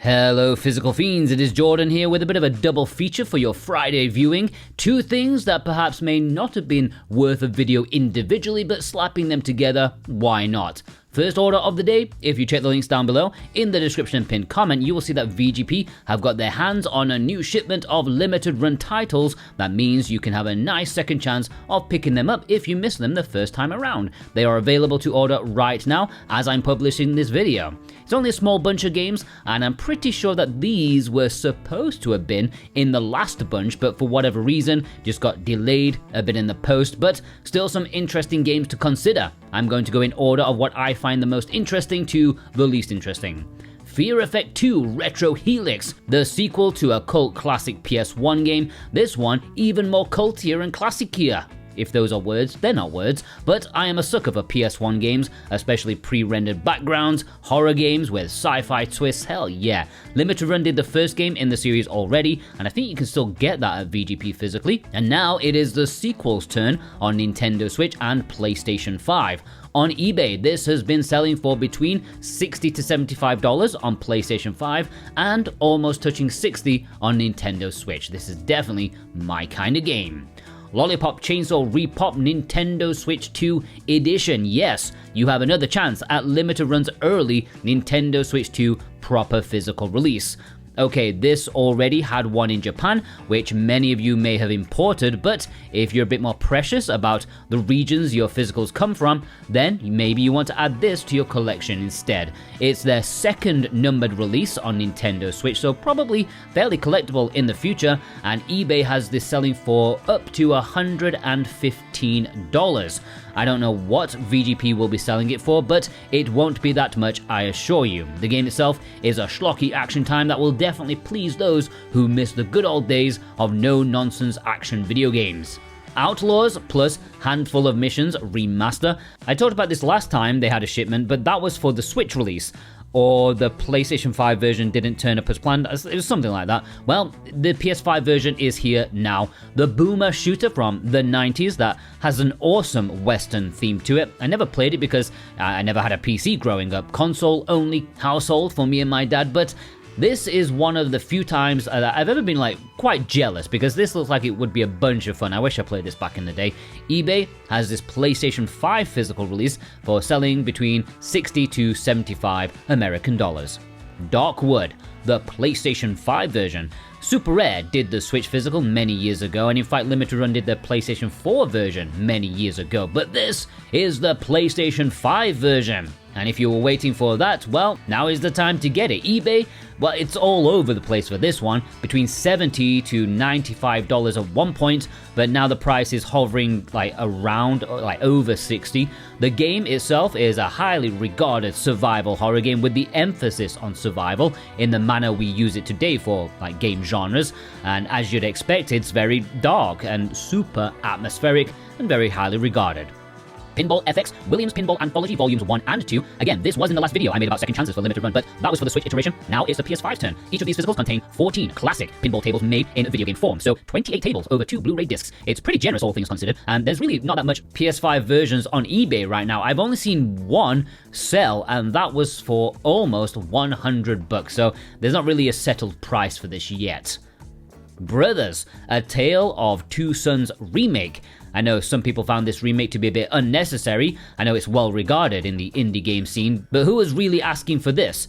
Hello Physical Fiends, it is Jordan here with a bit of a double feature for your Friday viewing. Two things that perhaps may not have been worth a video individually, but slapping them together, why not? First order of the day, if you check the links down below, in the description and pinned comment, you will see that VGP have got their hands on a new shipment of limited run titles. That means you can have a nice second chance of picking them up if you miss them the first time around. They are available to order right now as I'm publishing this video. It's only a small bunch of games, and I'm pretty sure that these were supposed to have been in the last bunch, but for whatever reason, just got delayed a bit in the post, but still some interesting games to consider. I'm going to go in order of what I find the most interesting to the least interesting. Fear Effect 2 Retro Helix, the sequel to a cult classic PS1 game, this one even more cultier and classicier. If those are words, they're not words, but I am a sucker for PS1 games, especially pre-rendered backgrounds, horror games with sci-fi twists, hell yeah. Limited Run did the first game in the series already, and I think you can still get that at VGP physically, and now it is the sequel's turn on Nintendo Switch and PlayStation 5. On eBay, this has been selling for between $60 to $75 on PlayStation 5 and almost touching $60 on Nintendo Switch. This is definitely my kind of game. Lollipop Chainsaw Repop Nintendo Switch 2 Edition. Yes, you have another chance at Limited Run's early Nintendo Switch 2 proper physical release. Okay, this already had one in Japan, which many of you may have imported, but if you're a bit more precious about the regions your physicals come from, then maybe you want to add this to your collection instead. It's their second numbered release on Nintendo Switch, so probably fairly collectible in the future, and eBay has this selling for up to $115. I don't know what VGP will be selling it for, but it won't be that much, I assure you. The game itself is a schlocky action time that will definitely please those who miss the good old days of no-nonsense action video games. Outlaws plus Handful of Missions Remaster. I talked about this last time they had a shipment, but that was for the Switch release. Or the PlayStation 5 version didn't turn up as planned, it was something like that. Well, the PS5 version is here now. The boomer shooter from the 90s that has an awesome Western theme to it. I never played it because I never had a PC growing up. Console only household for me and my dad, but this is one of the few times that I've ever been quite jealous, because this looks like it would be a bunch of fun. I wish I played this back in the day. eBay has this PlayStation 5 physical release for selling between $60 to $75 American dollars. Darkwood, the PlayStation 5 version. Super Rare did the Switch physical many years ago, and in fact Limited Run did the PlayStation 4 version many years ago, but this is the PlayStation 5 version. And if you were waiting for that, well, now is the time to get it. eBay, well, it's all over the place for this one, between $70 to $95 at one point, but now the price is hovering around over $60. The game itself is a highly regarded survival horror game with the emphasis on survival in the manner we use it today for game genres, and as you'd expect, it's very dark and super atmospheric and very highly regarded. Pinball FX Williams Pinball Anthology Volumes 1 and 2. Again, this was in the last video I made about second chances for Limited Run, but that was for the Switch iteration. Now it's the PS5's turn. Each of these physicals contain 14 classic pinball tables made in video game form, so 28 tables over 2 Blu-ray discs. It's pretty generous, all things considered, and there's really not that much PS5 versions on eBay right now. I've only seen one sell, and that was for almost $100, so there's not really a settled price for this yet. Brothers, A Tale of Two Sons remake. I know some people found this remake to be a bit unnecessary. I know it's well regarded in the indie game scene, but who was really asking for this?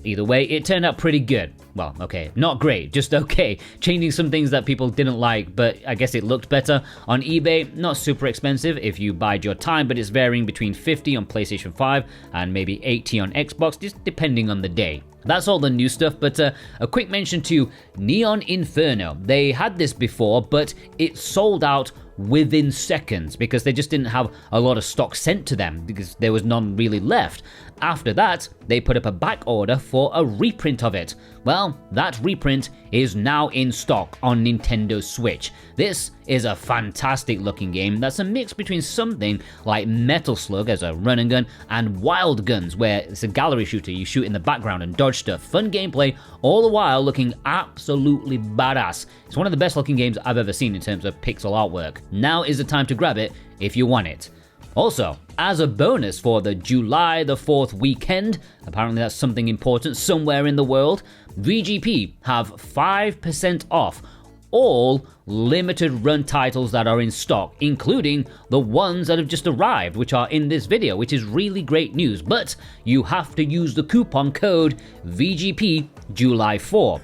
Either way, it turned out pretty good. Well, okay, not great, just okay. Changing some things that people didn't like, but I guess it looked better. On eBay, not super expensive if you bide your time, but it's varying between $50 on PlayStation 5 and maybe $80 on Xbox, just depending on the day. That's all the new stuff, but a quick mention to Neon Inferno. They had this before, but it sold out within seconds because they just didn't have a lot of stock sent to them because there was none really left. After that, they put up a back order for a reprint of it. Well, that reprint is now in stock on Nintendo Switch. This is a fantastic looking game that's a mix between something like Metal Slug as a run and gun and Wild Guns, where it's a gallery shooter, you shoot in the background and dodge stuff. Fun gameplay, all the while looking absolutely badass. It's one of the best looking games I've ever seen in terms of pixel artwork. Now is the time to grab it if you want it. Also, as a bonus for the July the 4th weekend, apparently that's something important somewhere in the world, VGP have 5% off all limited run titles that are in stock, including the ones that have just arrived, which are in this video, which is really great news. But you have to use the coupon code VGP July 4.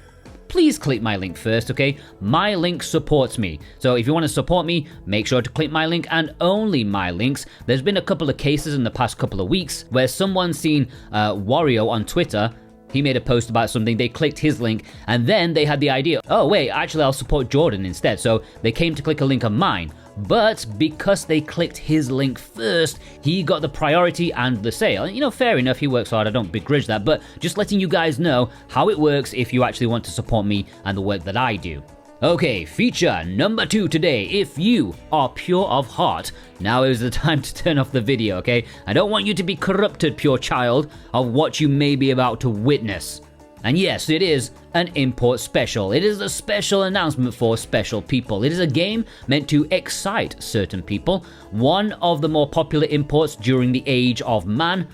Please click my link first, okay? My link supports me. So if you want to support me, make sure to click my link and only my links. There's been a couple of cases in the past couple of weeks where someone's seen Wario on Twitter. He made a post about something, they clicked his link, and then they had the idea, oh wait, actually I'll support Jordan instead. So they came to click a link of mine. But because they clicked his link first, he got the priority and the sale. And, you know, fair enough, he works hard, I don't begrudge that, but just letting you guys know how it works if you actually want to support me and the work that I do. Okay, feature number 2 today. If you are pure of heart, now is the time to turn off the video, okay? I don't want you to be corrupted, pure child, of what you may be about to witness. And yes, it is an import special. It is a special announcement for special people. It is a game meant to excite certain people. One of the more popular imports during the age of man,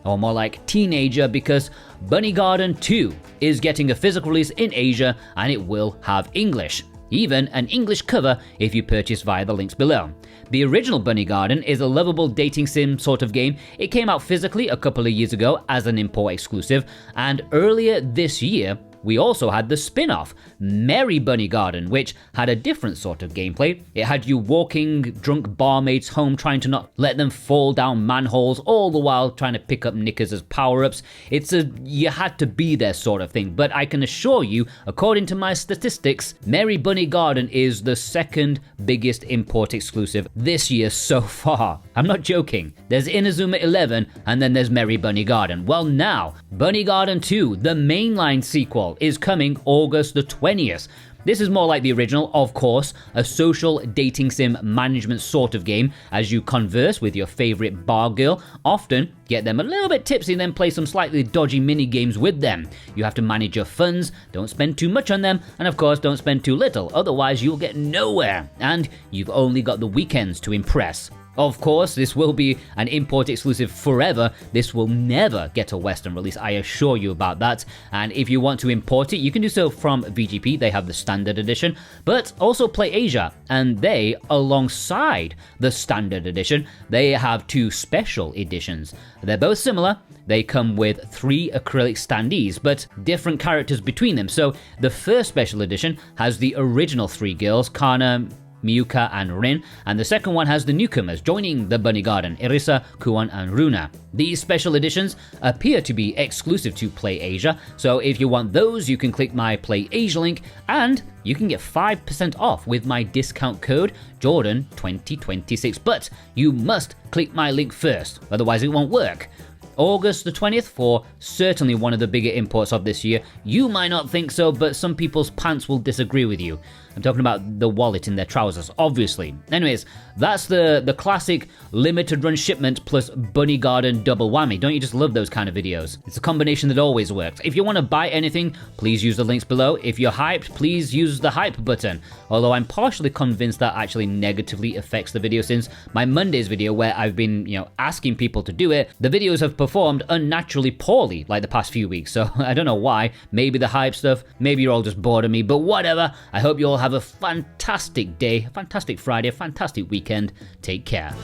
or more like teenager, because Bunny Garden 2 is getting a physical release in Asia and it will have English. Even an English cover if you purchase via the links below. The original Bunny Garden is a lovable dating sim sort of game. It came out physically a couple of years ago as an import exclusive, and earlier this year we also had the spin-off, Merry Bunny Garden, which had a different sort of gameplay. It had you walking drunk barmaids home trying to not let them fall down manholes, all the while trying to pick up knickers as power-ups. It's a you had to be there sort of thing, but I can assure you, according to my statistics, Merry Bunny Garden is the second biggest import exclusive this year so far. I'm not joking. There's Inazuma 11, and then there's Merry Bunny Garden. Well now, Bunny Garden 2, the mainline sequel, is coming August the 20th. This is more like the original, of course, a social dating sim management sort of game as you converse with your favorite bar girl, often get them a little bit tipsy and then play some slightly dodgy mini games with them. You have to manage your funds, don't spend too much on them, and of course don't spend too little, otherwise you'll get nowhere, and you've only got the weekends to impress. Of course, this will be an import exclusive forever. This will never get a Western release, I assure you about that. And if you want to import it, you can do so from VGP. They have the standard edition, but also Play Asia. And they, alongside the standard edition, they have 2 special editions. They're both similar. They come with 3 acrylic standees, but different characters between them. So the first special edition has the original 3 girls, Kana, Miyuka and Rin, and the second one has the newcomers joining the Bunny Garden, Irisa, Kuon and Runa. These special editions appear to be exclusive to Play Asia, so if you want those you can click my Play Asia link and you can get 5% off with my discount code Jordan2026, but you must click my link first, otherwise it won't work. August the 20th for certainly one of the bigger imports of this year. You might not think so, but some people's pants will disagree with you. I'm talking about the wallet in their trousers, obviously. Anyways, that's the classic limited run shipment plus Bunny Garden double whammy. Don't you just love those kind of videos? It's a combination that always works. If you want to buy anything, please use the links below. If you're hyped, please use the hype button. Although I'm partially convinced that actually negatively affects the video, since my Mondays video where I've been, asking people to do it, the videos have performed unnaturally poorly like the past few weeks. So I don't know why. Maybe the hype stuff, maybe you're all just bored of me, but whatever. I hope you all have a fantastic day, a fantastic Friday, a fantastic weekend. Take care.